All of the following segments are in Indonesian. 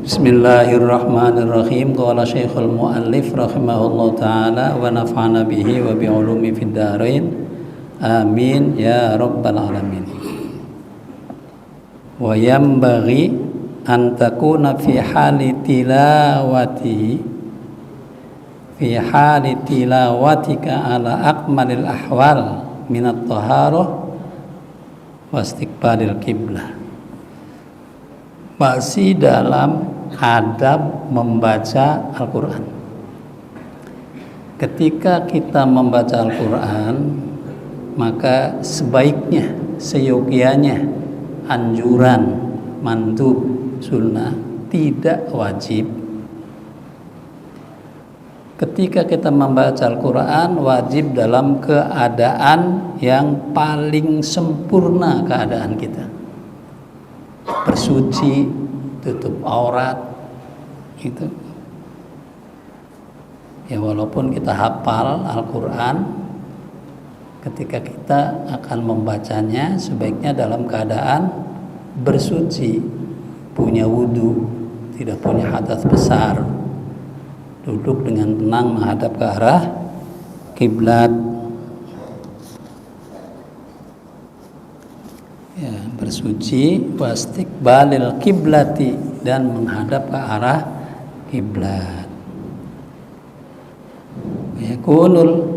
Bismillahirrahmanirrahim. Qala Syekhul Muallif rahimahullah ta'ala wa nafa'ana bihi wa bi'ulumi fid dharain. Amin ya rabbal alamin. Wa yanbaghi an takuna fi hali tilawatika ala akmalil ahwal minat taharah wa istiqbalil qiblah. Masih dalam adab membaca Al-Quran. Ketika kita membaca Al-Quran, maka sebaiknya, seyogianya, anjuran, mandub, sunnah, tidak wajib. Ketika kita membaca Al-Quran, wajib dalam keadaan yang paling sempurna keadaan kita. Bersuci, tutup aurat, itu ya, walaupun kita hafal Al-Quran, ketika kita akan membacanya sebaiknya dalam keadaan bersuci, punya wudu, tidak punya hadas besar, duduk dengan tenang menghadap ke arah kiblat, ya, bersuci, wastiqbalil kiblati, dan menghadap ke arah kiblat. Yakunul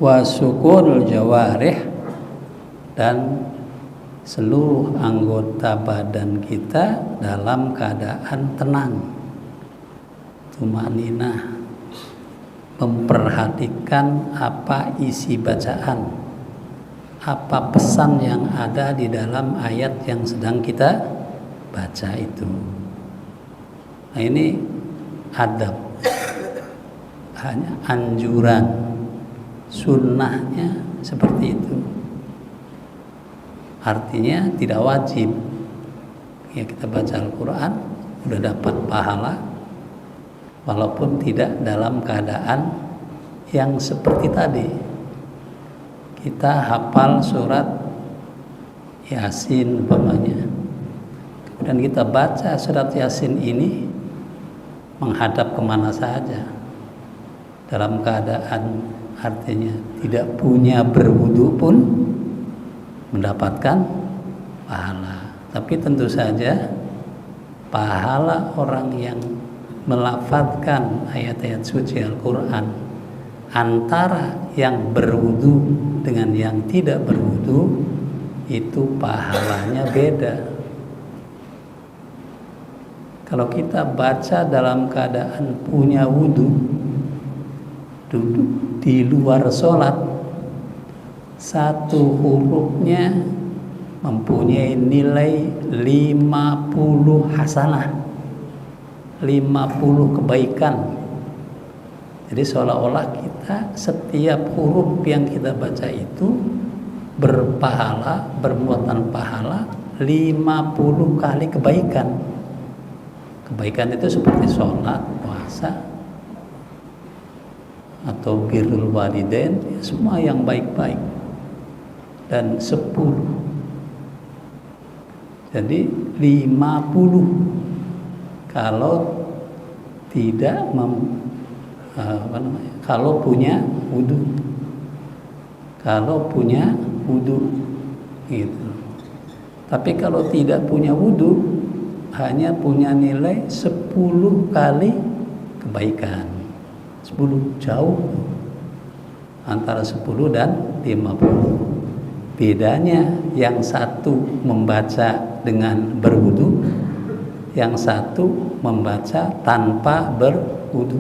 wasukunul jawarih, dan seluruh anggota badan kita dalam keadaan tenang, tumaninah, memperhatikan apa isi bacaan, apa pesan yang ada di dalam ayat yang sedang kita baca itu. Nah, ini adab, hanya anjuran, sunnahnya seperti itu. Artinya tidak wajib ya kita baca Al-Quran udah dapat pahala, walaupun tidak dalam keadaan yang seperti tadi. Kita hafal surat Yasin umpamanya, kemudian kita baca surat Yasin ini menghadap kemana saja, dalam keadaan artinya tidak punya berwudu pun mendapatkan pahala. Tapi tentu saja pahala orang yang melafadzkan ayat-ayat suci Al-Quran antara yang berwudu dengan yang tidak berwudu itu pahalanya beda. Kalau kita baca dalam keadaan punya wudu, duduk di luar sholat, satu hurufnya mempunyai nilai 50 hasanah, 50 kebaikan. Jadi seolah-olah kita setiap huruf yang kita baca itu berpahala, bermuatan pahala 50 kali kebaikan. Kebaikan itu seperti sholat, puasa, atau birrul walidain, semua yang baik-baik. Dan 10. Jadi 50 kalau tidak kalau punya wudu. Kalau punya wudu gitu. Tapi kalau tidak punya wudu, hanya punya nilai 10 kali kebaikan. 10, jauh antara 10 dan 50. Bedanya yang satu membaca dengan berwudu, yang satu membaca tanpa berwudu.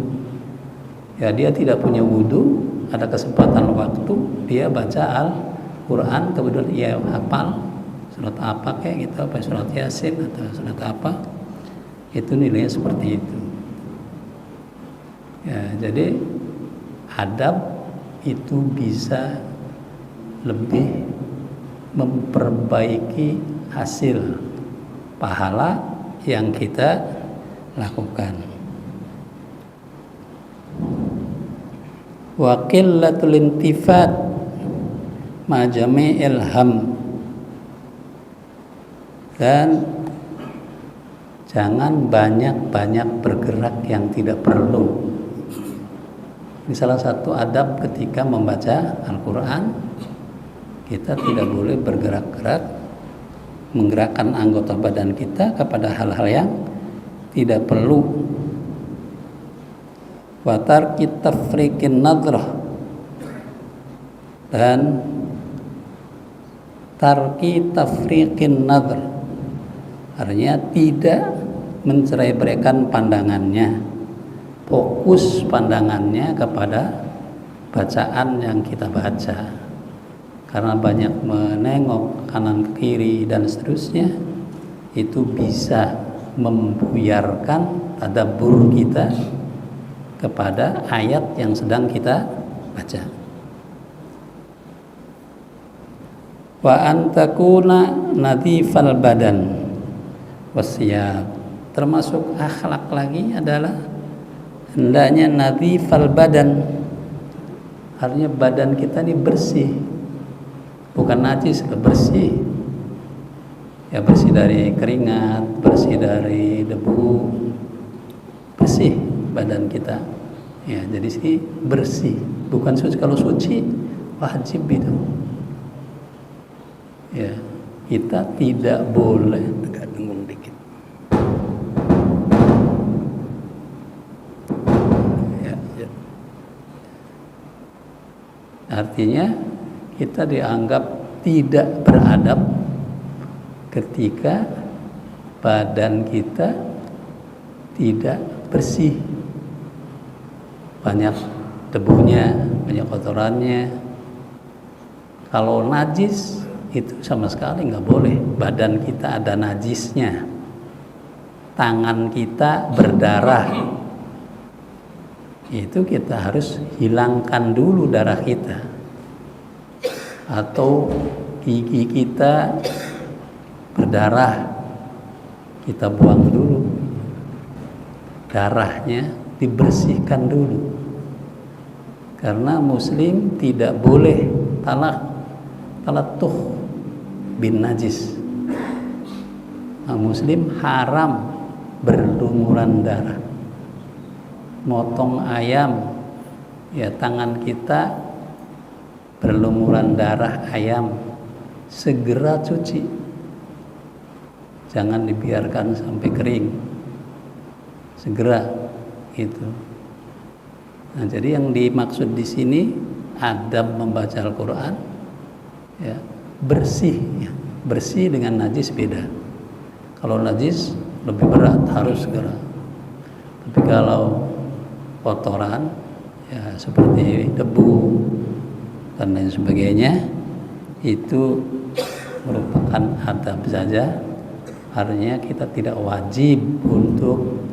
Ya, dia tidak punya wudu, ada kesempatan waktu, dia baca Al-Quran, kemudian ia hafal surat apa kayak gitu, apa surat Yasin atau surat apa, itu nilainya seperti itu. Ya, jadi adab itu bisa lebih memperbaiki hasil pahala yang kita lakukan. Wa qillatul intifat ma jami'il ham, dan jangan banyak-banyak bergerak yang tidak perlu. Ini salah satu adab ketika membaca Al-Quran. Kita tidak boleh bergerak-gerak, menggerakkan anggota badan kita kepada hal-hal yang tidak perlu. Wa tarki tafriqin nadrah, dan tarki tafriqin nadhr, artinya tidak mencerai-beraikan pandangannya, fokus pandangannya kepada bacaan yang kita baca. Karena banyak menengok kanan ke kiri dan seterusnya, itu bisa membuyarkan tadabbur kita kepada ayat yang sedang kita baca. Wa antakuna nadhifal badan wasiyab, termasuk akhlak lagi adalah hendaknya nadhifal badan, artinya badan kita ini bersih, bukan najis, bersih. Ya, bersih dari keringat, bersih dari debu, bersih badan kita. Ya, jadi sih bersih, bukan suci. Kalau suci wajib itu. Ya, kita tidak boleh agak dengung dikit. Ya. Artinya kita dianggap tidak beradab ketika badan kita tidak bersih, banyak debunya, banyak kotorannya. Kalau najis itu sama sekali nggak boleh. Badan kita ada najisnya, tangan kita berdarah, itu kita harus hilangkan dulu darah kita. Atau gigi kita berdarah, kita buang dulu, darahnya dibersihkan dulu. Karena muslim tidak boleh talatuh bin najis. Nah, muslim haram berlumuran darah. Motong ayam, ya tangan kita berlumuran darah ayam, segera cuci. Jangan dibiarkan sampai kering, segera itu. Nah, jadi yang dimaksud di sini adab membaca Al-Quran, ya, bersih, ya. Bersih dengan najis beda. Kalau najis lebih berat, harus segera. Tapi kalau kotoran, ya seperti debu dan lain sebagainya, itu merupakan adab saja. Artinya kita tidak wajib untuk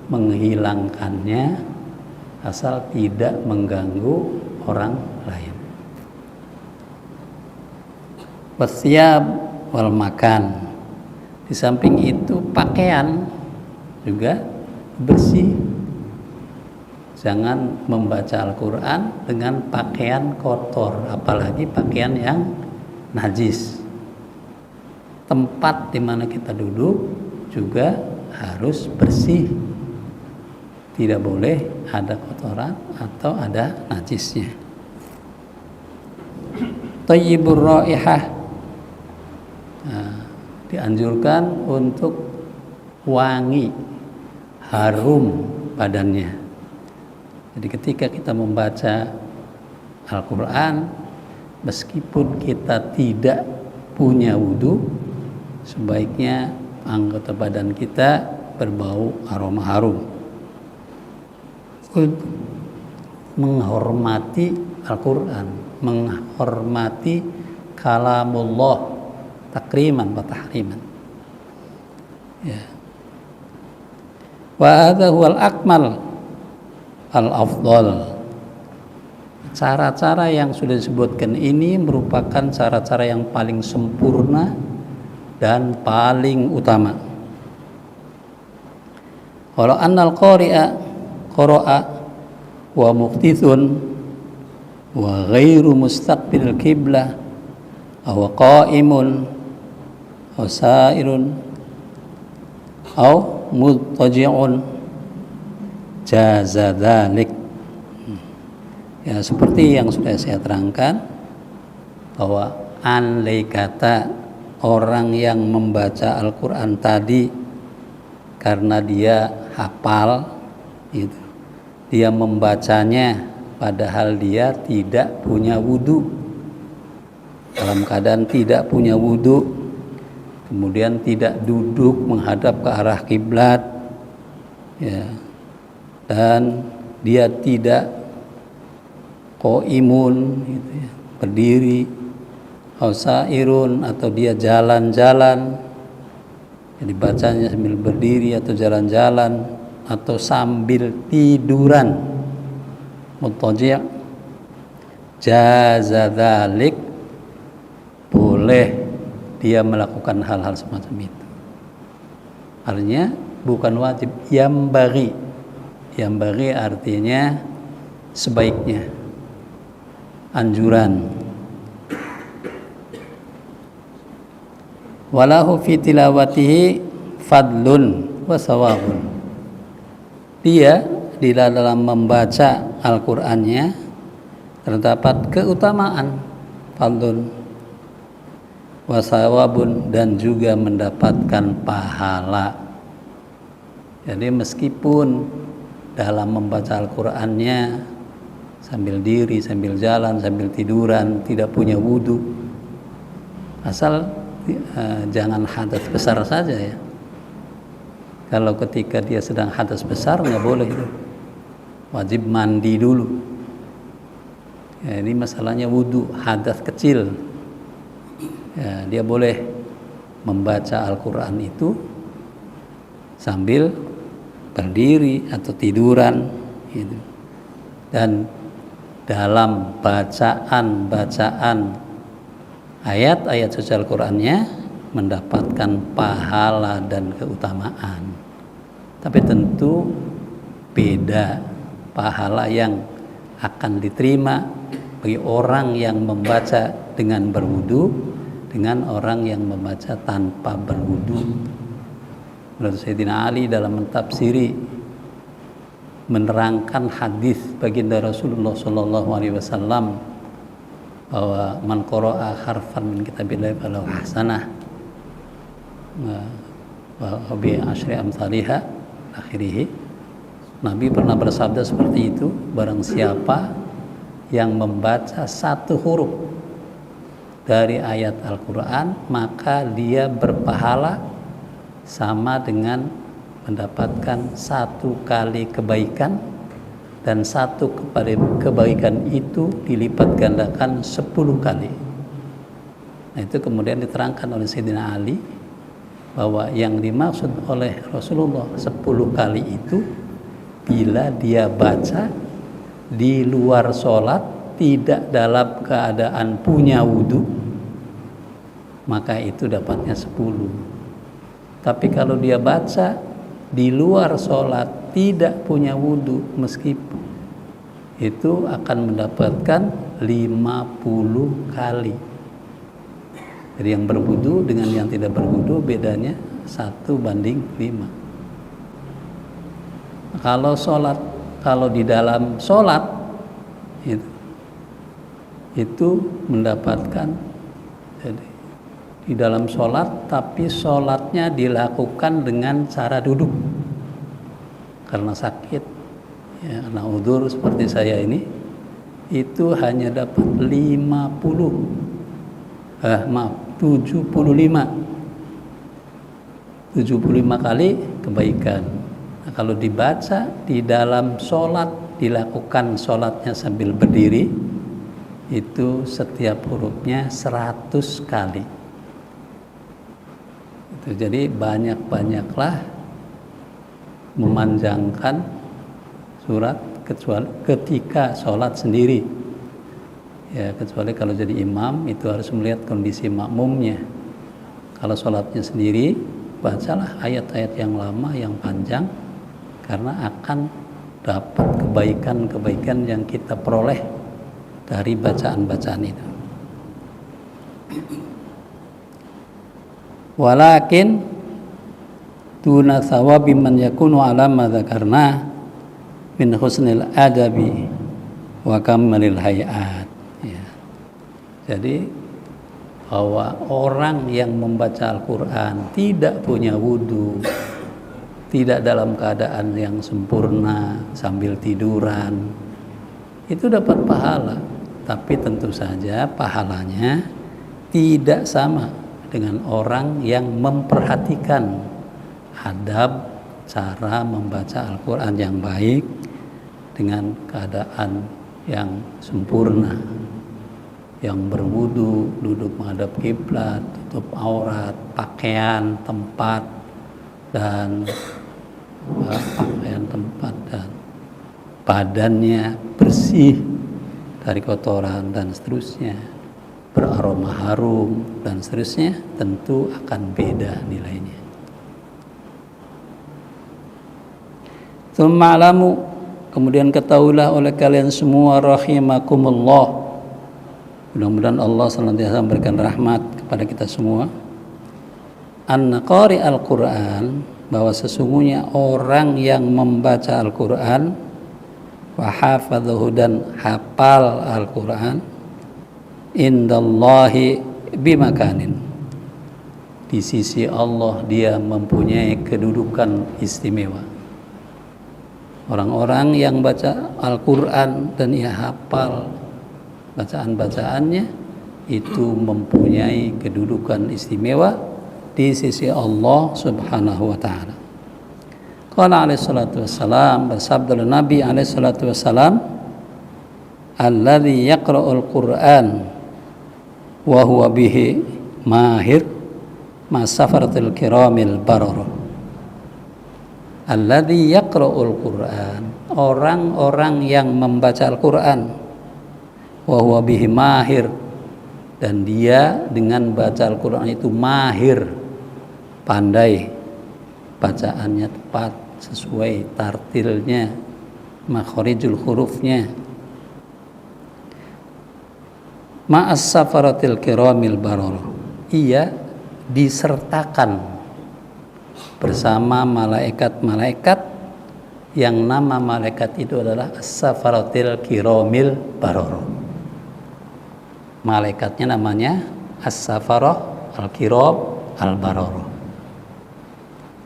menghilangkannya asal tidak mengganggu orang lain. Wasiyab wal makan. Di samping itu pakaian juga bersih. Jangan membaca Al-Quran dengan pakaian kotor, apalagi pakaian yang najis. Tempat di mana kita duduk juga harus bersih. Tidak boleh ada kotoran atau ada najisnya. Thayyibur raihah, nah, dianjurkan untuk wangi, harum badannya. Jadi ketika kita membaca Al-Quran, meskipun kita tidak punya wudu, sebaiknya anggota badan kita berbau aroma harum. Untuk menghormati Al-Quran, menghormati kalamullah, takriman wa tahriman. Ya. Wa hadza huwal akmal al-afdal. Cara-cara yang sudah disebutkan ini merupakan cara-cara yang paling sempurna dan paling utama. Walau annal qara'a wa muqtithun wa ghairu mustaqbil qiblah aw qa'imun aw sa'irun aw muttaji'un jaza dzalik. Ya, seperti yang sudah saya terangkan bahwa andai kata orang yang membaca Al-Quran tadi karena dia hafal itu, dia membacanya padahal dia tidak punya wudu, dalam keadaan tidak punya wudu, kemudian tidak duduk menghadap ke arah kiblat, ya, dan dia tidak qaimun gitu ya, berdiri, hausairun atau dia jalan-jalan, jadi bacanya sambil berdiri atau jalan-jalan atau sambil tiduran, muttaji', jaza dzalik, boleh dia melakukan hal-hal semacam itu. Artinya bukan wajib, yambaghi artinya sebaiknya, anjuran. Walahu fi tilawatihi fadlun wa sawabun. Dia di dalam membaca Al-Qur'annya terdapat keutamaan, fadlun wa sawabun, dan juga mendapatkan pahala. Jadi meskipun dalam membaca Al-Qur'annya sambil diri, sambil jalan, sambil tiduran, tidak punya wudu, asal jangan hadas besar saja ya. Kalau ketika dia sedang hadas besar nggak boleh itu, wajib mandi dulu. Ya, ini masalahnya wudu, hadas kecil. Ya, dia boleh membaca Al-Quran itu sambil berdiri atau tiduran gitu. Dan dalam bacaan ayat-ayat suci Al-Qur'annya mendapatkan pahala dan keutamaan. Tapi tentu beda pahala yang akan diterima bagi orang yang membaca dengan berwudu dengan orang yang membaca tanpa berwudu. Menurut Sayyidina Ali dalam mentafsiri menerangkan hadis baginda Rasulullah SAW bahwa man qara'a harfan min kitabillahi falahu hasanah wa bi asyri amsalihha akhirih. Nabi pernah bersabda seperti itu, barang siapa yang membaca satu huruf dari ayat Al-Quran maka dia berpahala sama dengan mendapatkan satu kali kebaikan, dan satu kebaikan itu dilipat gandakan 10 kali. Nah, itu kemudian diterangkan oleh Sayyidina Ali bahwa yang dimaksud oleh Rasulullah 10 kali itu bila dia baca di luar sholat, tidak dalam keadaan punya wudu, maka itu dapatnya 10. Tapi kalau dia baca di luar sholat tidak punya wudu, meskipun itu akan mendapatkan 50 kali. Jadi yang berwudu dengan yang tidak berwudu bedanya 1:5. Kalau di dalam sholat itu mendapatkan, jadi di dalam sholat tapi sholatnya dilakukan dengan cara duduk karena sakit ya, karena udzur seperti saya ini, itu hanya dapat 75 kali kebaikan. Nah, kalau dibaca di dalam sholat, dilakukan sholatnya sambil berdiri, itu setiap hurufnya 100 kali. Jadi banyak-banyaklah memanjangkan surat kecuali ketika sholat sendiri. Ya, kecuali kalau jadi imam itu harus melihat kondisi makmumnya. Kalau sholatnya sendiri, bacalah ayat-ayat yang lama, yang panjang, karena akan dapat kebaikan-kebaikan yang kita peroleh dari bacaan-bacaan itu. Walakin duna thawabi man yakunu ala ma dzakarna min husnil adabi wa kamalil hayat. Ya. Jadi bahwa orang yang membaca Al-Quran tidak punya wudu, tidak dalam keadaan yang sempurna sambil tiduran, itu dapat pahala, tapi tentu saja pahalanya tidak sama dengan orang yang memperhatikan adab cara membaca Al-Quran yang baik dengan keadaan yang sempurna, yang berwudu, duduk menghadap kiblat, tutup aurat, pakaian, tempat, dan badannya bersih dari kotoran dan seterusnya, beraroma harum dan seterusnya, tentu akan beda nilainya. Tsuma'lamu, kemudian ketahuilah oleh kalian semua rahimakumullah, mudah-mudahan Allah senantiasa memberikan rahmat kepada kita semua, anna qari al-Quran, bahwa sesungguhnya orang yang membaca Al-Quran wa hafadhahu, dan hafal Al-Quran, indallahi bimakanin, di sisi Allah dia mempunyai kedudukan istimewa. Orang-orang yang baca Al-Quran dan ia hafal bacaan-bacaannya itu mempunyai kedudukan istimewa di sisi Allah Subhanahu wa taala. Qala alaihi salatu wassalam, bersabda Nabi alaihi salatu wassalam, alladzi yaqra'ul Qur'an wa huwa bihi mahir ma safaratil kiramil bararah. Alladzi yaqra'ul Qur'an, orang-orang yang membaca Al-Qur'an, wa huwa bihi mahir, dan dia dengan baca Al-Qur'an itu mahir, pandai, bacaannya tepat sesuai tartilnya, makharijul hurufnya, ma'as safaratil kiramil bararah, ia disertakan bersama malaikat-malaikat yang nama malaikat itu adalah as-safaratil kiramil bararah. Malaikatnya namanya as-safarah al-kiram al-bararah.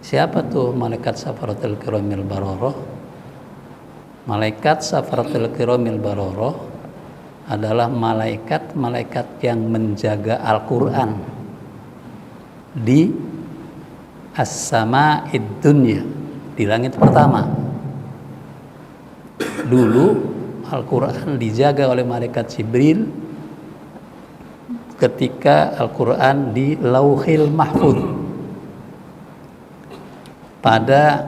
Siapa tuh malaikat safaratil kiramil bararah? Malaikat safaratil kiramil bararah adalah malaikat-malaikat yang menjaga Al-Quran di as-sama'id dunya, di langit pertama. Dulu Al-Quran dijaga oleh malaikat Jibril ketika Al-Quran di Lauhil Mahfuz. Pada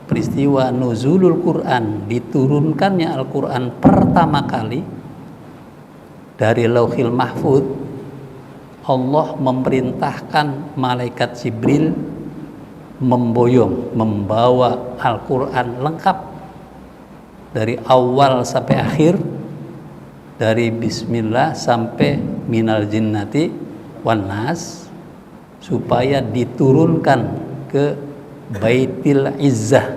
peristiwa nuzulul Quran, diturunkannya Al-Quran pertama kali dari Lauhil Mahfuz, Allah memerintahkan malaikat Jibril membawa Al-Quran lengkap dari awal sampai akhir, dari bismillah sampai minal jinnati wan nas, supaya diturunkan ke Baitil Izzah.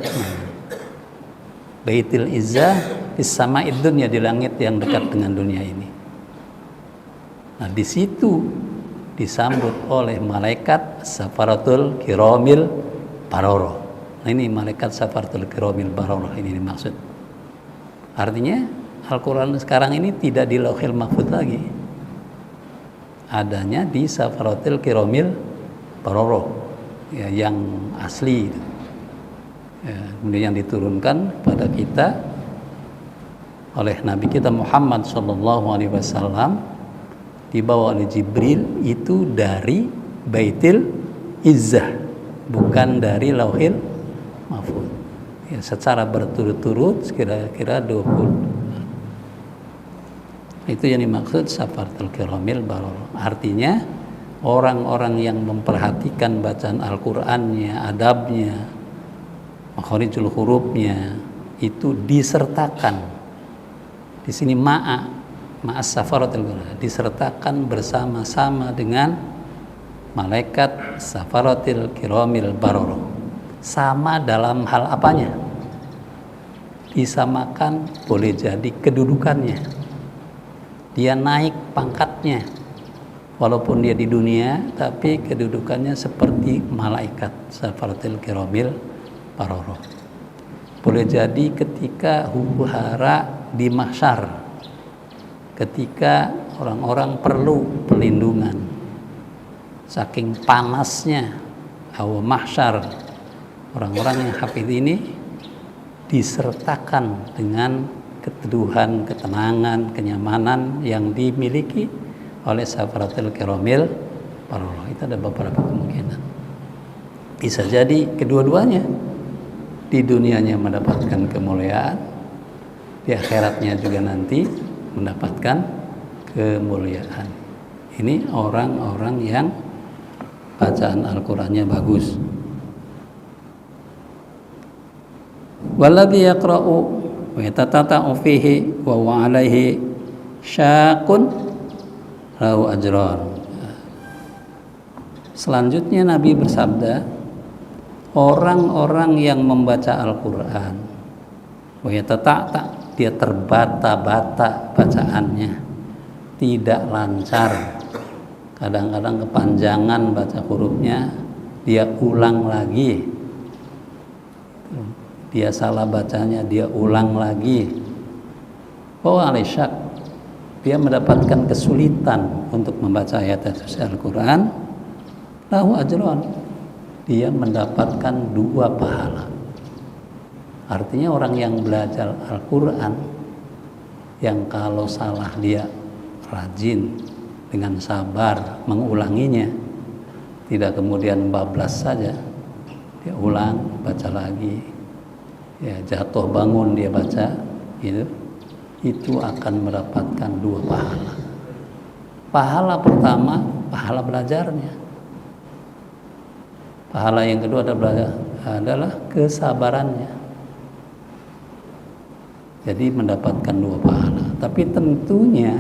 Baitil Izzah di sama'id dunya, di langit yang dekat dengan dunia ini. Nah, di situ disambut oleh malaikat safaratul kiramil bararah. Nah, ini malaikat safaratul kiramil bararah ini dimaksud. Artinya Al-Quran sekarang ini tidak di Lauhil Mahfuz lagi, adanya di safaratul kiramil bararah, ya, yang asli, ya, kemudian yang diturunkan pada kita oleh Nabi kita Muhammad SAW, dibawa oleh Jibril itu dari Baitil Izzah, bukan dari Lauhil Mahfuz. Ya, secara berturut-turut kira-kira 20. Itu yang dimaksud safaratul kiramil bararah. Artinya orang-orang yang memperhatikan bacaan Al-Qur'annya, adabnya, makharijul hurufnya itu disertakan. Di sini ma'as safaratil kiram, disertakan bersama-sama dengan malaikat safaratil kiramil bararah. Sama dalam hal apanya? Disamakan boleh jadi kedudukannya. Dia naik pangkatnya. Walaupun dia di dunia, tapi kedudukannya seperti malaikat safaratil kiramil bararah. Boleh jadi ketika huru-hara di mahsyar, ketika orang-orang perlu perlindungan, saking panasnya hawa mahsyar, orang-orang yang hafid ini disertakan dengan keteduhan, ketenangan, kenyamanan yang dimiliki oleh safaratil kiramil bararah. Itu ada beberapa kemungkinan. Bisa jadi kedua-duanya. Di dunianya mendapatkan kemuliaan, di akhiratnya juga nanti mendapatkan kemuliaan. Ini orang-orang yang bacaan Al-Qur'annya bagus. Walladzi yaqra'u wa yatatata'u fihi wa huwa 'alaihi syaqun lahu ajran. Selanjutnya Nabi bersabda, orang-orang yang membaca Al-Qur'an wa yatata'ta, dia terbata-bata bacaannya, tidak lancar, kadang-kadang kepanjangan baca hurufnya, dia ulang lagi, dia salah bacanya, dia ulang lagi, bahwa alisyak, dia mendapatkan kesulitan untuk membaca ayat Al-Quran, lahu ajran, dia mendapatkan 2 pahala. Artinya orang yang belajar Al-Quran, yang kalau salah dia rajin dengan sabar mengulanginya, tidak kemudian bablas saja, dia ulang, baca lagi, ya jatuh bangun dia baca, gitu, itu akan mendapatkan 2 pahala. Pahala pertama, pahala belajarnya. Pahala yang kedua adalah kesabarannya. Jadi mendapatkan 2 pahala. Tapi tentunya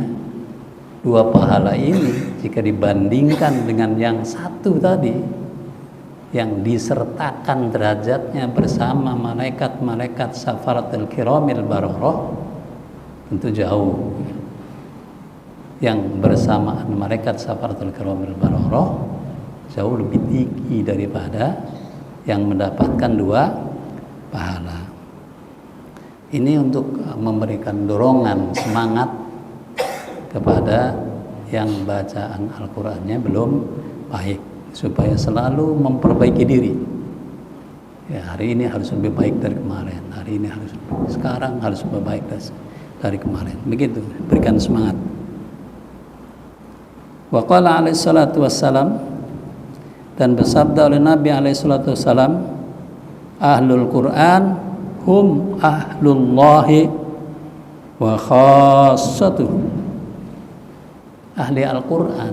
2 pahala ini jika dibandingkan dengan yang satu tadi, yang disertakan derajatnya bersama malaikat-malaikat safaratul kiramil bararah, tentu jauh. Yang bersamaan malaikat safaratul kiramil bararah jauh lebih tinggi daripada yang mendapatkan 2 pahala. Ini untuk memberikan dorongan, semangat kepada yang bacaan Al-Qur'annya belum baik, supaya selalu memperbaiki diri. Ya, hari ini harus lebih baik dari kemarin, hari ini sekarang harus lebih baik dari kemarin. Begitu, berikan semangat. Wa qala alaihi salatu wassalam, dan bersabda oleh Nabi alaihi salatu wassalam, ahlul Quran hum ahlullahi wa khassatuhu. Ahli Al-Quran,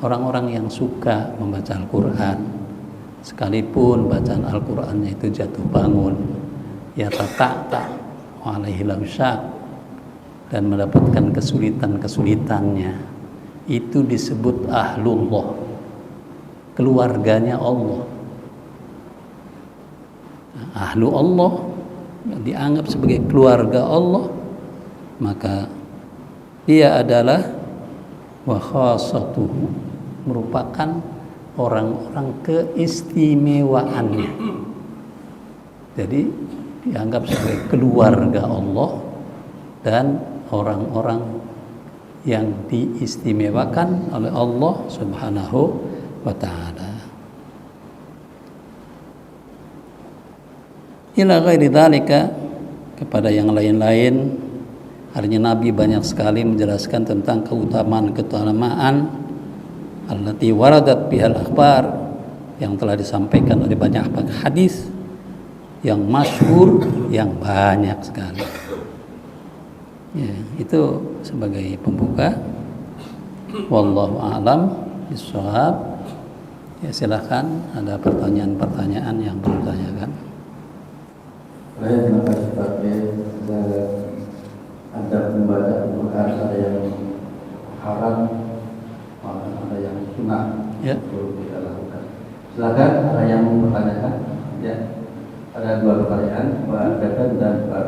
orang-orang yang suka membaca Al-Quran, sekalipun bacaan Al-Qurannya itu jatuh bangun, ya tata'ta wa alaihi lamsyak, dan mendapatkan kesulitan-kesulitannya, itu disebut ahlullah, keluarganya Allah. Ahlu Allah dianggap sebagai keluarga Allah, maka dia adalah wa khassatuhu, merupakan orang-orang keistimewaannya. Jadi dianggap sebagai keluarga Allah dan orang-orang yang diistimewakan oleh Allah Subhanahu wa ta'ala. Ila ghairi dzalika, kepada yang lain-lain, artinya Nabi banyak sekali menjelaskan tentang keutamaan allati waradat bihal akhbar, yang telah disampaikan oleh banyak hadis yang masyhur, yang banyak sekali. Ya, itu sebagai pembuka. Wallahu a'lam bishawab. Ya, silakan ada pertanyaan-pertanyaan yang perlu ditanyakan. Saya terima kasih Pak ada membaca Al-Quran, ada yang haram, ada yang sunnah Ya. perlu kita lakukan. Silakan ada yang mau bertanyakan. Ya, ada 2 pertanyaan, Pak Gatot dan Pak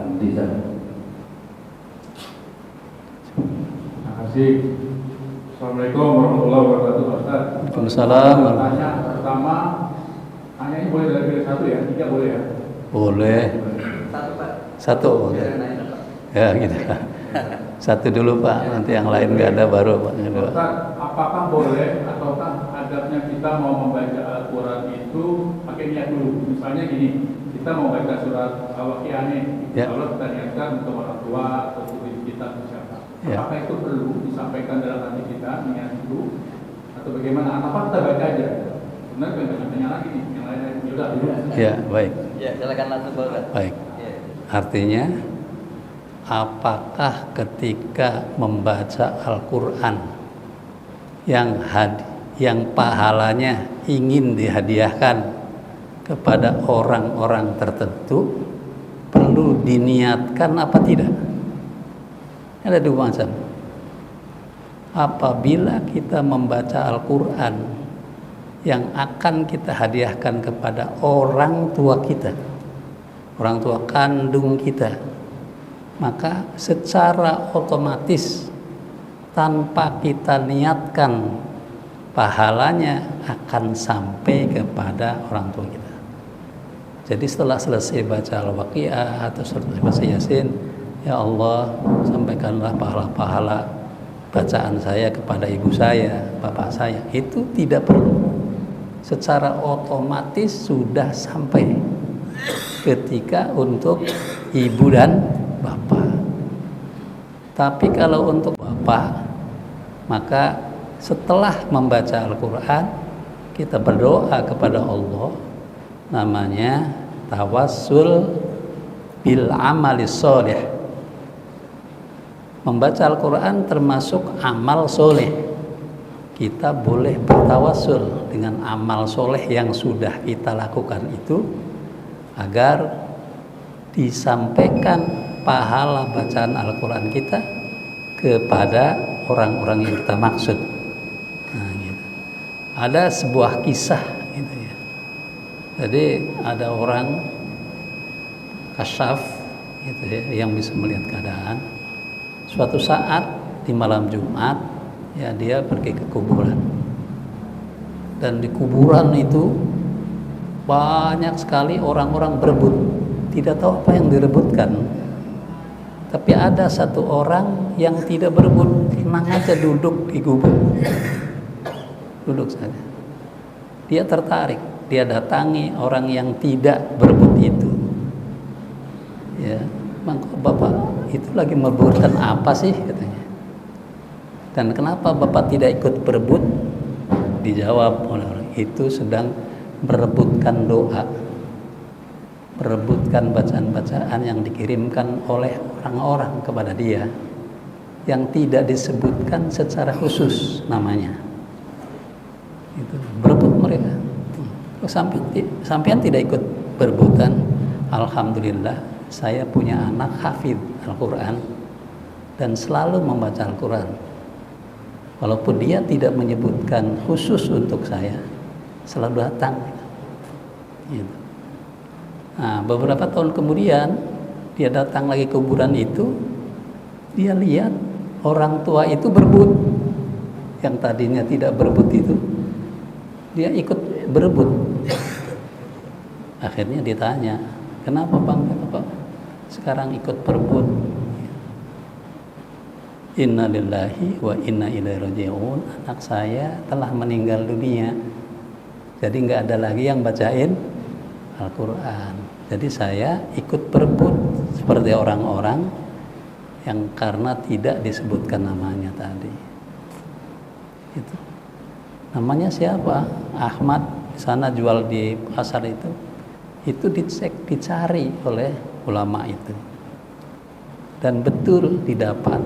Hamdizan. Terima kasih. Assalamualaikum warahmatullahi wabarakatuh, Ustaz. Waalaikumsalam. Pertanyaan pertama, hanya ini boleh dari pilih 1 ya, 3 boleh ya? Boleh. Satu. Ya gitu. Satu dulu Pak, nanti yang lain nggak ada baru Pak. Ustaz, apakah boleh ataukah adabnya kita mau membaca Al-Quran itu pakai niat dulu? Misalnya gini, kita mau baca surat Al-Waqiah nih, Ya. kalau kita niatkan untuk orang tua atau untuk diri kita atau siapa, Ya. apakah itu perlu disampaikan dalam hati kita niat itu atau bagaimana? Apa kita baca aja? Benar kan? Tanya lagi nih, yang lain yaudah. Ya, baik. Ya, silakan langsung Bapak. Baik. Ya. Artinya apakah ketika membaca Al-Quran yang pahalanya ingin dihadiahkan kepada orang-orang tertentu perlu diniatkan apa tidak? Ada 2 macam. Apabila kita membaca Al-Quran yang akan kita hadiahkan kepada orang tua kita, orang tua kandung kita, maka secara otomatis tanpa kita niatkan pahalanya akan sampai kepada orang tua kita. Jadi setelah selesai baca Al-Waqiah atau baca Yasin, ya Allah, sampaikanlah pahala-pahala bacaan saya kepada ibu saya, bapak saya. Itu tidak perlu. Secara otomatis sudah sampai ketika untuk ibu dan bapak. Tapi kalau untuk bapak, maka setelah membaca Al-Quran kita berdoa kepada Allah, namanya tawassul bil amali sholih. Membaca Al-Quran termasuk amal soleh. Kita boleh bertawassul dengan amal soleh yang sudah kita lakukan itu agar disampaikan pahala bacaan Al-Quran kita kepada orang-orang yang kita maksud. Nah, gitu. Ada sebuah kisah gitu ya. Jadi ada orang kasyaf gitu ya, yang bisa melihat keadaan. Suatu saat di malam Jumat ya, dia pergi ke kuburan. Dan di kuburan itu banyak sekali orang-orang berebut. Tidak tahu apa yang direbutkan. Tapi ada satu orang yang tidak berebut, tenang aja duduk di kubur. Duduk saja. Dia tertarik, dia datangi orang yang tidak berebut itu. Ya, Bapak itu lagi merebutkan apa sih katanya. Dan kenapa Bapak tidak ikut berebut? Dijawab oleh orang itu sedang merebutkan doa, merebutkan bacaan-bacaan yang dikirimkan oleh orang-orang kepada dia yang tidak disebutkan secara khusus namanya. Itu berebut mereka. Sampean tidak ikut berebutan. Alhamdulillah, saya punya anak hafidz Al-Quran dan selalu membaca Al-Quran. Walaupun dia tidak menyebutkan khusus untuk saya, selalu datang. Gitu. Nah, beberapa tahun kemudian dia datang lagi ke kuburan itu, dia lihat orang tua itu berebut, yang tadinya tidak berebut itu, dia ikut berebut. Akhirnya ditanya, kenapa Bang? Kenapa sekarang ikut berebut? Inna lillahi wa inna ilaihi raji'un. Anak saya telah meninggal dunia, jadi nggak ada lagi yang bacain Al-Quran. Jadi saya ikut berebut seperti orang-orang yang karena tidak disebutkan namanya tadi. Itu namanya siapa? Ahmad, di sana jual di pasar itu dicek, dicari oleh ulama itu, dan betul didapat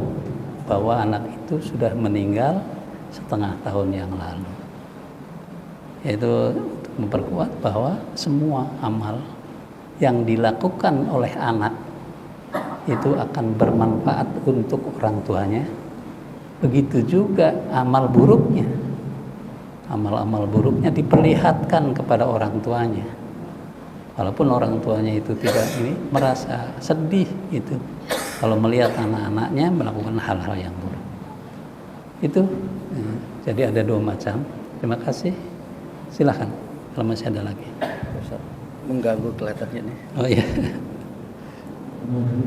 bahwa anak itu sudah meninggal setengah tahun yang lalu. Yaitu untuk memperkuat bahwa semua amal yang dilakukan oleh anak itu akan bermanfaat untuk orang tuanya, begitu juga amal buruknya. Amal-amal buruknya diperlihatkan kepada orang tuanya. Walaupun orang tuanya itu tidak merasa sedih itu kalau melihat anak-anaknya melakukan hal-hal yang buruk. Itu jadi ada 2 macam. Terima kasih. Silakan kalau masih ada lagi. Mengganggu kelihatannya nih. Oh iya.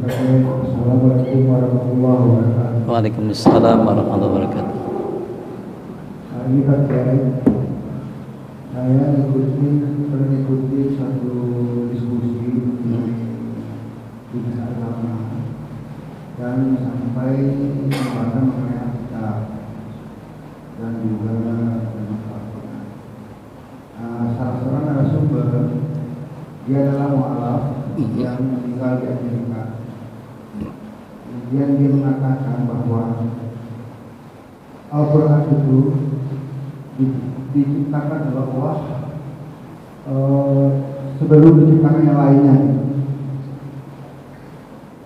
Assalamualaikum warahmatullahi wabarakatuh. Waalaikumsalam warahmatullahi wabarakatuh. Ini terkait saya mengikuti satu diskusi di agama dan sampai membahas mengenai Alkitab dan juga Al-Quran. Salah seorang narasumber dia adalah mu'alaf yang tinggal di Amerika. Kemudian dia mengatakan bahwa Al-Quran itu diciptakan oleh Allah sebelum diciptakan yang lainnya.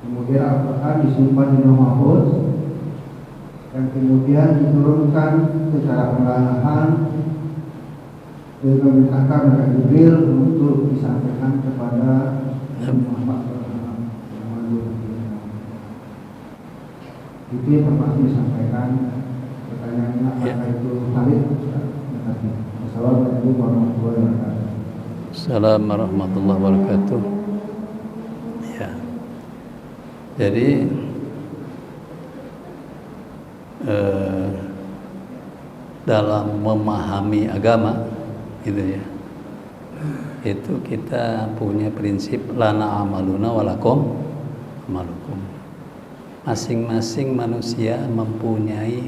Kemudian Al-Quran disimpan di Lauh Mahfuz dan kemudian diturunkan secara perlahan dengan memerintahkan malaikat Jibril untuk disampaikan kepada Muhammad SAW. Itu informasi disampaikan. Pertanyaannya apakah itu valid? Assalamualaikum warahmatullahi wabarakatuh. Assalamualaikum warahmatullahi wabarakatuh. Ya. Jadi dalam memahami agama gitu ya, itu kita punya prinsip lana amaluna walakum amalukum. Masing-masing manusia mempunyai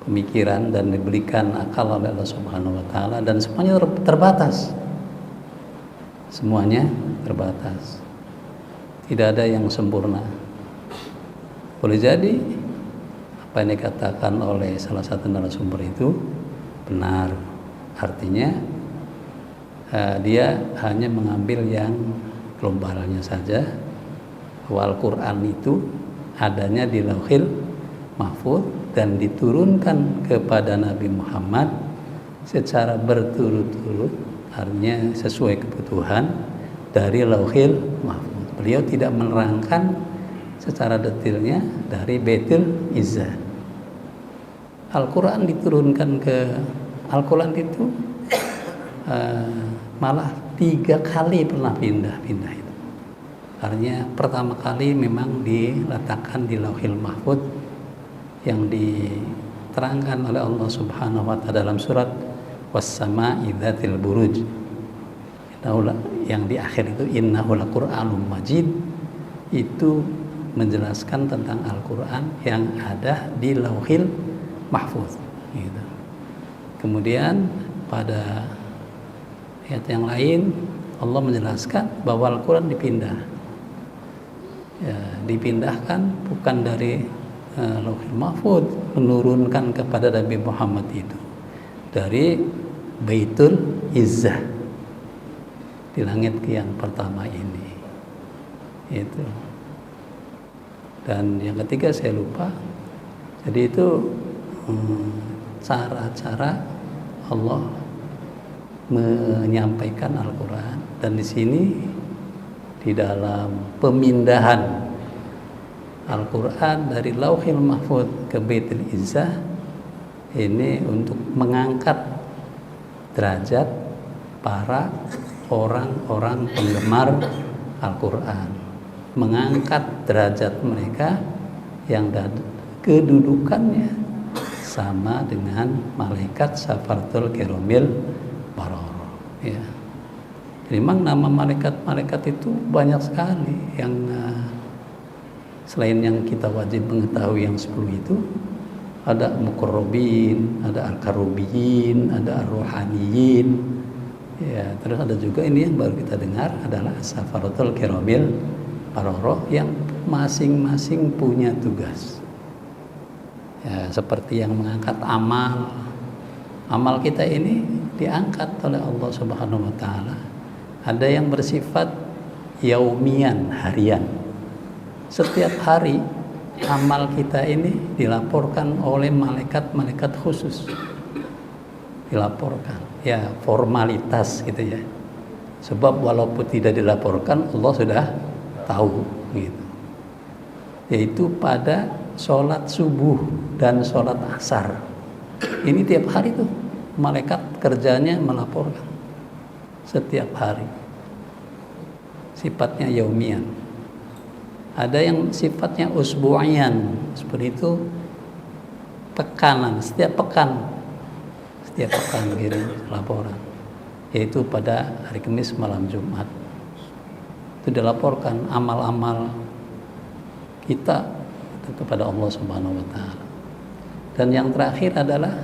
pemikiran dan diberikan akal oleh Allah Subhanahu wa taala, dan semuanya terbatas. Semuanya terbatas. Tidak ada yang sempurna. Boleh jadi apa yang dikatakan oleh salah satu narasumber itu benar. Artinya dia hanya mengambil yang globalnya saja. Al-Quran itu adanya di Lauhil Mahfuz dan diturunkan kepada Nabi Muhammad secara berturut-turut, artinya sesuai kebutuhan dari Lauhil Mahfuz. Beliau tidak menerangkan secara detailnya dari Baitul Izzah. Al-Quran diturunkan ke Al-Quran itu malah 3 kali pernah pindah-pindah itu. Artinya pertama kali memang diletakkan di Lauhil Mahfuz yang diterangkan oleh Allah Subhanahu wa taala dalam surat Was-sama'i dzatil buruj. Yang di akhir itu innahu laqur'anum majid, itu menjelaskan tentang Al-Quran yang ada di Lauhil Mahfuz gitu. Kemudian pada ayat yang lain Allah menjelaskan bahwa Al-Quran dipindah ya, dipindahkan bukan dari Lauhil Mahfuz, menurunkan kepada Nabi Muhammad itu dari Baitul Izzah di langit yang pertama ini itu. Dan yang ketiga saya lupa. Jadi itu cara-cara Allah menyampaikan Al-Quran. Dan di sini di dalam pemindahan Al-Quran dari Lauhil Mahfuz ke Baitul Izzah ini untuk mengangkat derajat para orang-orang penggemar Al-Quran, mengangkat derajat mereka yang kedudukannya sama dengan malaikat Safaratul Kiramil Barara ya. Jadi memang nama malaikat-malaikat itu banyak sekali yang selain yang kita wajib mengetahui yang 10 itu, ada Muqarrabin, ada Al-Karubiyin, ada Ar-Ruhaniyin ya. Terus ada juga ini yang baru kita dengar adalah Safaratul Kiramil Barara yang masing-masing punya tugas ya, seperti yang mengangkat amal kita ini diangkat oleh Allah Subhanahu wa taala. Ada yang bersifat yaumian, harian. Setiap hari amal kita ini dilaporkan oleh malaikat-malaikat khusus. Dilaporkan, ya formalitas gitu ya. Sebab walaupun tidak dilaporkan, Allah sudah tahu gitu. Yaitu pada sholat subuh dan sholat asar. Ini tiap hari tuh malaikat kerjanya melaporkan setiap hari. Sifatnya yaumian. Ada yang sifatnya usbu'ian, seperti itu tekanan setiap pekan gini laporan, yaitu pada hari Kamis malam Jumat itu dilaporkan amal-amal kita kepada Allah Subhanahu wa taala. Dan yang terakhir adalah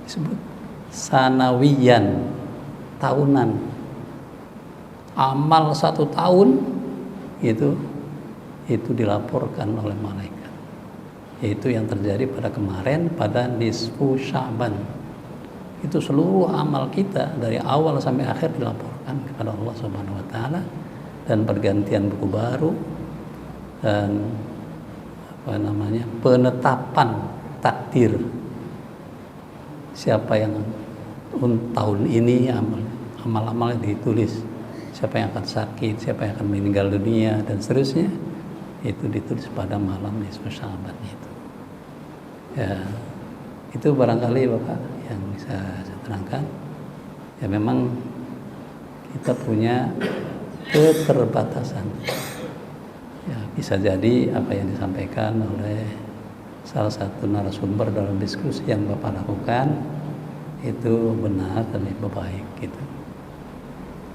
disebut sanawiyan, tahunan. Amal 1 tahun itu dilaporkan oleh malaikat. Yaitu yang terjadi pada kemarin pada nisfu Sya'ban. Itu seluruh amal kita dari awal sampai akhir dilaporkan kepada Allah Subhanahu wa taala, dan pergantian buku baru dan penetapan takdir siapa yang tahun ini amal-amalnya ditulis, siapa yang akan sakit, siapa yang akan meninggal dunia dan seterusnya, itu ditulis pada malam nisfu Sya'ban itu. Ya, itu barangkali Bapak yang bisa saya terangkan. Ya memang kita punya keterbatasan. Ya, bisa jadi apa yang disampaikan oleh salah satu narasumber dalam diskusi yang Bapak lakukan itu benar dan lebih baik gitu.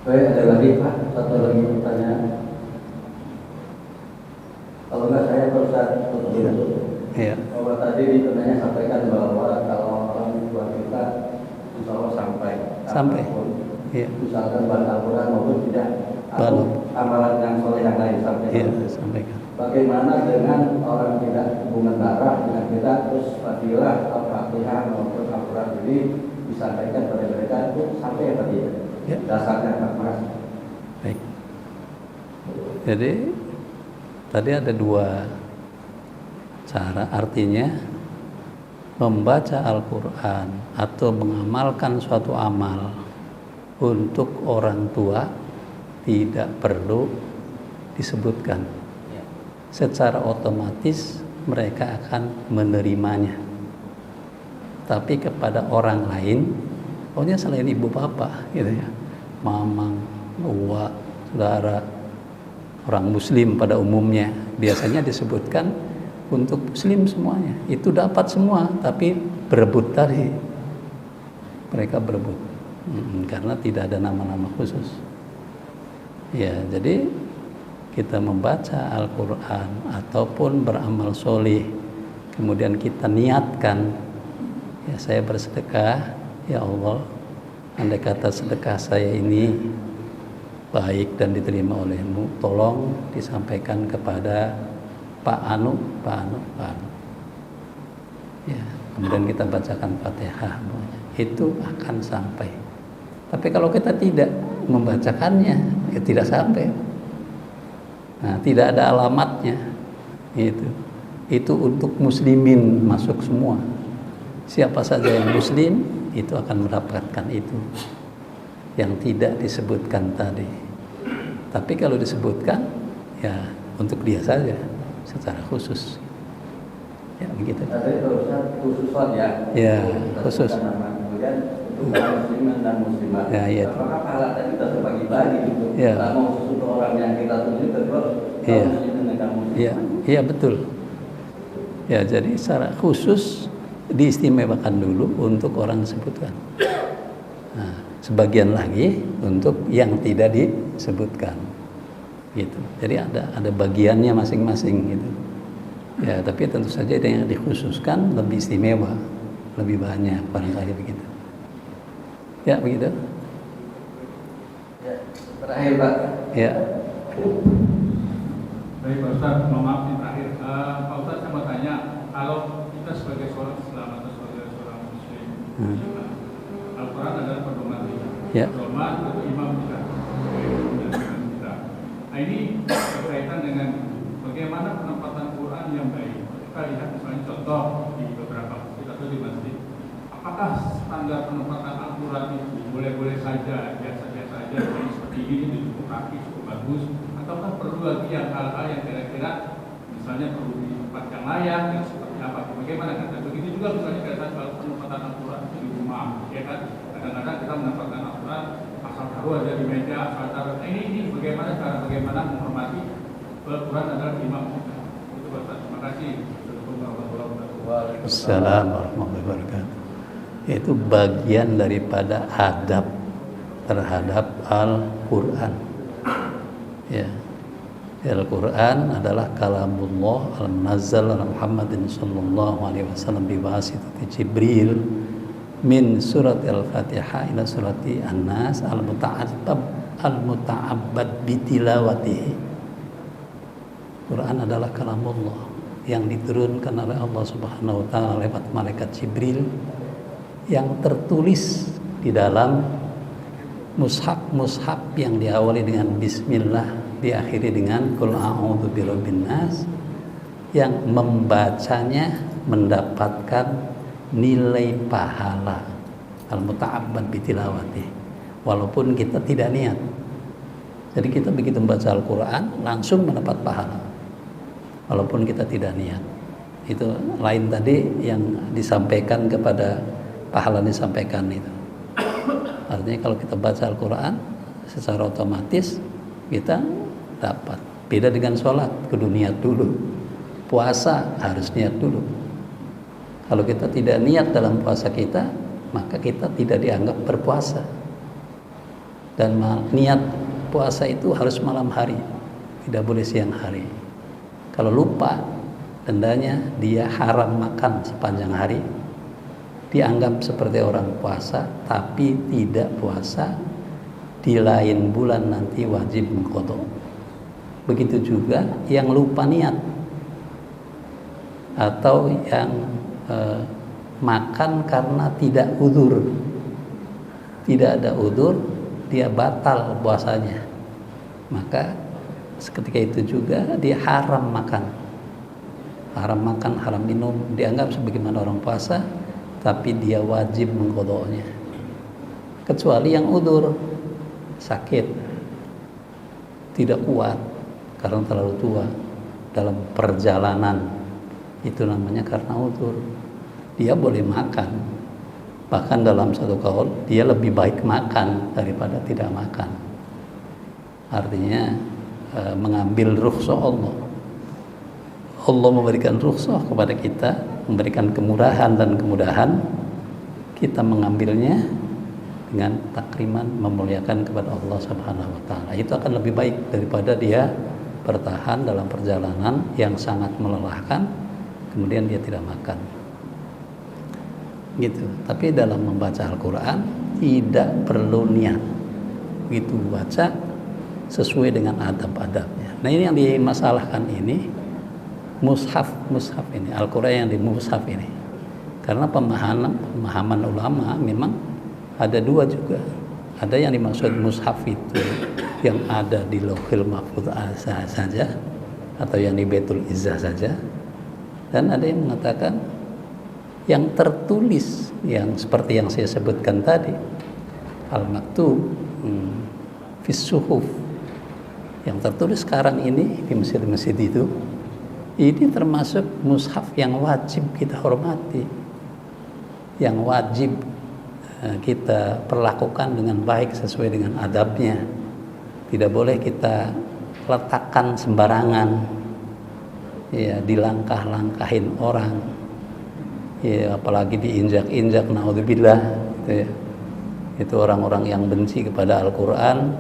Baik, ada lagi Pak, satu lagi pertanyaan. Kalau nggak saya berusaha untuk itu. Iya. Bahwa tadi di pertanyaan sampaikan bahwa kalau orang tua kita insya Allah sampai. Iya. Misalkan bahan Al-Quran maupun tidak. Atau amalan yang soleh yang lain sampaikan. Iya, sampaikan. Bagaimana dengan orang tidak hubungan darah dengan kita, terus fadilah Al-Fatihah maupun Al-Quran ini disampaikan pada mereka itu sampai apa tidak? Ya. Dasarnya Pak Mas. Baik. Jadi tadi ada 2 cara, artinya membaca Al-Quran atau mengamalkan suatu amal untuk orang tua tidak perlu disebutkan. Secara otomatis mereka akan menerimanya. Tapi kepada orang lain, pokoknya selain ibu bapak gitu ya, mamang, uwa, saudara, orang muslim pada umumnya biasanya disebutkan untuk muslim semuanya. Itu dapat semua, tapi berebut tadi. Mereka berebut karena tidak ada nama-nama khusus. Ya, jadi kita membaca Al-Quran ataupun beramal soleh, kemudian kita niatkan, ya saya bersedekah, ya Allah, andai kata sedekah saya ini baik dan diterima olehmu, tolong disampaikan kepada Pak Anu. Ya, kemudian kita bacakan Fatihah, itu akan sampai. Tapi kalau kita tidak membacakannya, ya tidak sampai. Nah, tidak ada alamatnya. Itu untuk muslimin masuk semua. Siapa saja yang muslim itu akan mendapatkan itu yang tidak disebutkan tadi. Tapi kalau disebutkan, ya untuk dia saja secara khusus. Ya begitu. Tadi khusus ya. Ya, khusus. Kemudian untuk muslimin dan muslimat. Ya, iya. Apakah pahala tadi kita terbagi-bagi gitu? Ya. Tidak mau khusus untuk orang yang kita tuju, kedua Iya. muslimin dan muslimat. Iya, iya betul. Ya, jadi secara khusus diistimewakan dulu untuk orang disebutkan. Nah, sebagian lagi untuk yang tidak disebutkan. Gitu. Jadi ada bagiannya masing-masing gitu. Ya, tapi tentu saja ada yang dikhususkan lebih istimewa, lebih banyak barangkali begitu. Ya, begitu. Ya, terakhir Pak. Ya. Baik Pak Ustaz, mohon maaf yang terakhir. Pak Ustaz, saya mau tanya, kalau kita sebagai seorang Islam atau sebagai seorang Muslim, Al-Quran adalah pedoman kita. Ya. Pedoman atau imam kita, sebagai pemimpin kita. Nah ini berkaitan dengan bagaimana penempatan Quran yang baik. Kita lihat misalnya contoh di beberapa masjid atau di masjid. Apakah standar penempatan Al-Quran itu boleh-boleh saja, biasa-biasa saja, seperti ini cukup rapi, cukup bagus, ataukah perlu lagi yang hal-hal yang kira-kira misalnya perlu di tempat yang layak, yang seperti apa? Bagaimana kan? Dan begitu juga misalnya kaitan penempatan Al-Quran itu di rumah, ya kan? Kadang-kadang kita menempatkan Al-Quran asal taruh aja di meja, asal taruh. Nah, ini bagaimana menghormati Al-Quran adalah imam kita. Itu Bapak. Terima kasih. Assalamualaikum warahmatullahi wabarakatuh. Itu bagian daripada adab terhadap Al-Quran. Ya. Al-Quran adalah kalamullah al-munazzal ala Muhammadin sallallahu alaihi wasallam biwasitati Jibril min surat al-Fatihah ila surati An-Nas al-muta'abbad bitilawatihi. Quran adalah kalamullah yang diturunkan oleh Allah Subhanahu wa taala lewat malaikat Jibril, yang tertulis di dalam mushaf yang diawali dengan bismillah, diakhiri dengan qul a'udzu birabbin nas, yang membacanya mendapatkan nilai pahala al-muta'abbad bitilawati, walaupun kita tidak niat. Jadi kita begitu membaca Al-Quran langsung mendapat pahala walaupun kita tidak niat. Itu lain tadi yang disampaikan kepada pahala disampaikan itu. Artinya kalau kita baca Al-Quran secara otomatis kita dapat. Beda dengan sholat, kudu niat dulu. Puasa harus niat dulu. Kalau kita tidak niat dalam puasa kita, maka kita tidak dianggap berpuasa. Dan niat puasa itu harus malam hari, tidak boleh siang hari. Kalau lupa, dendanya dia haram makan sepanjang hari, dianggap seperti orang puasa, tapi tidak puasa. Di lain bulan nanti wajib mengqadha. Begitu juga yang lupa niat atau yang makan karena tidak udzur, tidak ada udzur, dia batal puasanya, maka seketika itu juga dia haram makan, haram minum, dianggap sebagaimana orang puasa, tapi dia wajib mengqadhanya. Kecuali yang udzur, sakit, tidak kuat karena terlalu tua dalam perjalanan, itu namanya karena udzur. Dia boleh makan, bahkan dalam satu kaul dia lebih baik makan daripada tidak makan. Artinya mengambil rukhsah Allah. Allah memberikan rukhsah kepada kita, memberikan kemurahan dan kemudahan, kita mengambilnya dengan takriman, memuliakan kepada Allah Subhanahu wa taala. Itu akan lebih baik daripada dia bertahan dalam perjalanan yang sangat melelahkan kemudian dia tidak makan. Gitu. Tapi dalam membaca Al-Qur'an tidak perlu niat. Begitu baca sesuai dengan adab-adabnya. Nah, ini yang dimasalahkan ini mushaf ini, Al-Qur'an yang di mushaf ini. Karena pemahaman ulama memang ada dua juga. Ada yang dimaksud mushaf itu yang ada di Lauhil Mahfuz saja atau yang di Baitul Izzah saja. Dan ada yang mengatakan yang tertulis yang seperti yang saya sebutkan tadi, al-maktub fis suhuf, yang tertulis sekarang ini di masjid-masjid itu, ini termasuk mushaf yang wajib kita hormati, yang wajib kita perlakukan dengan baik sesuai dengan adabnya. Tidak boleh kita letakkan sembarangan, ya, dilangkah-langkahin orang, ya, apalagi diinjak-injak, naudzubillah, gitu ya. Itu orang-orang yang benci kepada Al-Quran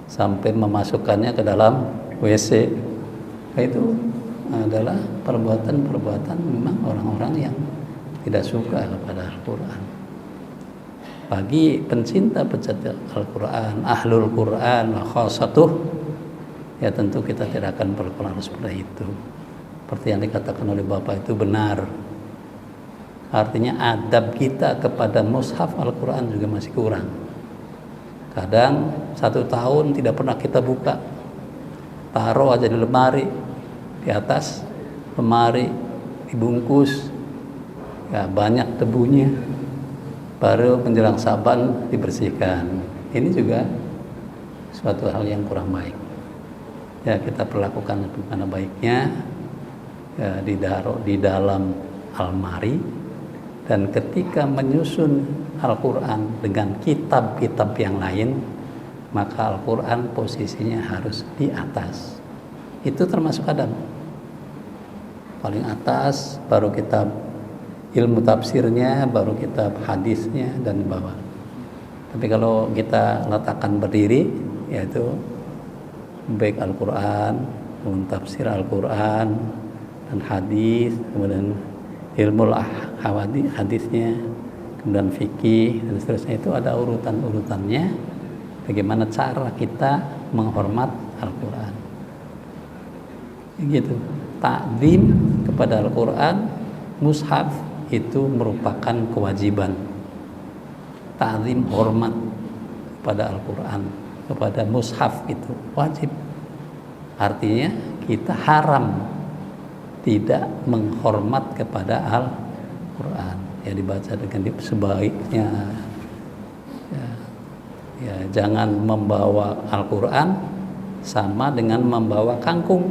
sampai memasukkannya ke dalam WC. Nah, itu adalah perbuatan-perbuatan memang orang-orang yang tidak suka kepada Al-Quran. Bagi pencinta Al-Quran, ahlul Quran wa khassatuh, ya tentu kita tidak akan berpengaruh seperti itu. Seperti yang dikatakan oleh Bapak itu benar. Artinya adab kita kepada mushaf Al-Quran juga masih kurang. Kadang 1 tahun tidak pernah kita buka, taruh aja di lemari, di atas lemari dibungkus, ya banyak debunya, baru menjelang Saban dibersihkan. Ini juga suatu hal yang kurang baik. Ya kita perlakukan bagaimana baiknya, ya, ditaruh di dalam almari, dan ketika menyusun Al-Quran dengan kitab-kitab yang lain, maka Al-Quran posisinya harus di atas. Itu termasuk adab. Paling atas, baru kitab ilmu tafsirnya, baru kitab hadisnya, dan bawah. Tapi kalau kita letakkan berdiri, yaitu baik Al-Quran, tafsir Al-Quran, dan hadis, kemudian ilmu hadisnya, kemudian fikih, dan seterusnya, itu ada urutan-urutannya. Bagaimana cara kita menghormat Al-Quran, gitu. Ta'zim kepada Al-Quran, mushaf itu merupakan kewajiban. Ta'zim, hormat kepada Al-Quran, kepada mushaf itu wajib. Artinya kita haram tidak menghormat kepada Al-Quran, ya dibaca dengan sebaiknya. Ya, jangan membawa Al-Quran sama dengan membawa kangkung,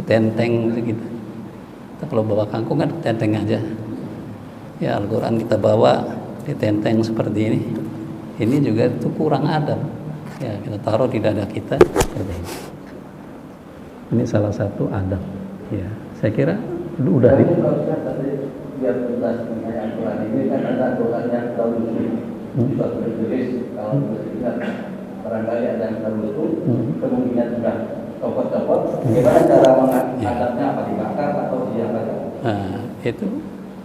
tenteng gitu. Kita kalau bawa kangkung kan tenteng aja. Ya Al-Quran kita bawa di tenteng seperti ini. Ini juga itu kurang adab. Ya kita taruh di dada kita seperti ini. Ini salah satu adab. Ya saya kira udah. Tapi kalau tadi biar tuntas mengenai Al-Quran ini kan ada Al-Quran yang terlalu juga bertulis, kalau bertuliskan barangkali ada yang terlusuh, kemungkinan sudah copot-copot. Bagaimana cara mengadapnya, apa dibakar atau diapakan? Nah, itu.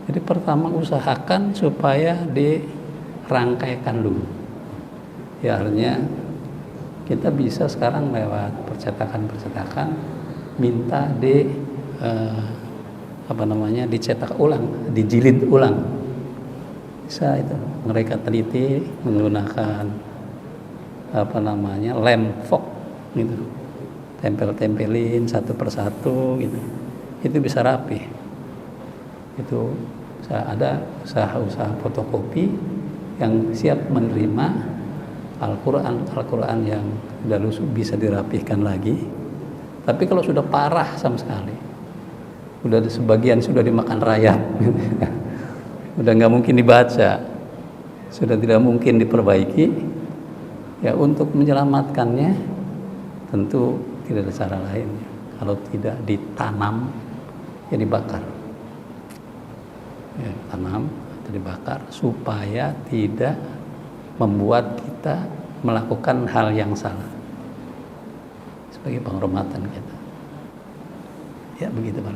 Jadi pertama usahakan supaya dirangkaikan dulu. Ya artinya kita bisa sekarang lewat percetakan minta dicetak ulang, dijilid ulang. Bisa itu. Mereka teliti menggunakan lem fok gitu. Tempel-tempelin satu persatu gitu. Itu bisa rapi. Itu ada usaha-usaha fotokopi yang siap menerima Al-Quran yang sudah lusuh, bisa dirapihkan lagi. Tapi kalau sudah parah sama sekali, udah sebagian sudah dimakan rayap, udah nggak mungkin dibaca, sudah tidak mungkin diperbaiki, ya untuk menyelamatkannya tentu tidak ada cara lain. Kalau tidak ditanam, ya dibakar. Ya, tanam atau dibakar supaya tidak membuat kita melakukan hal yang salah sebagai penghormatan kita. Ya begitu Pak.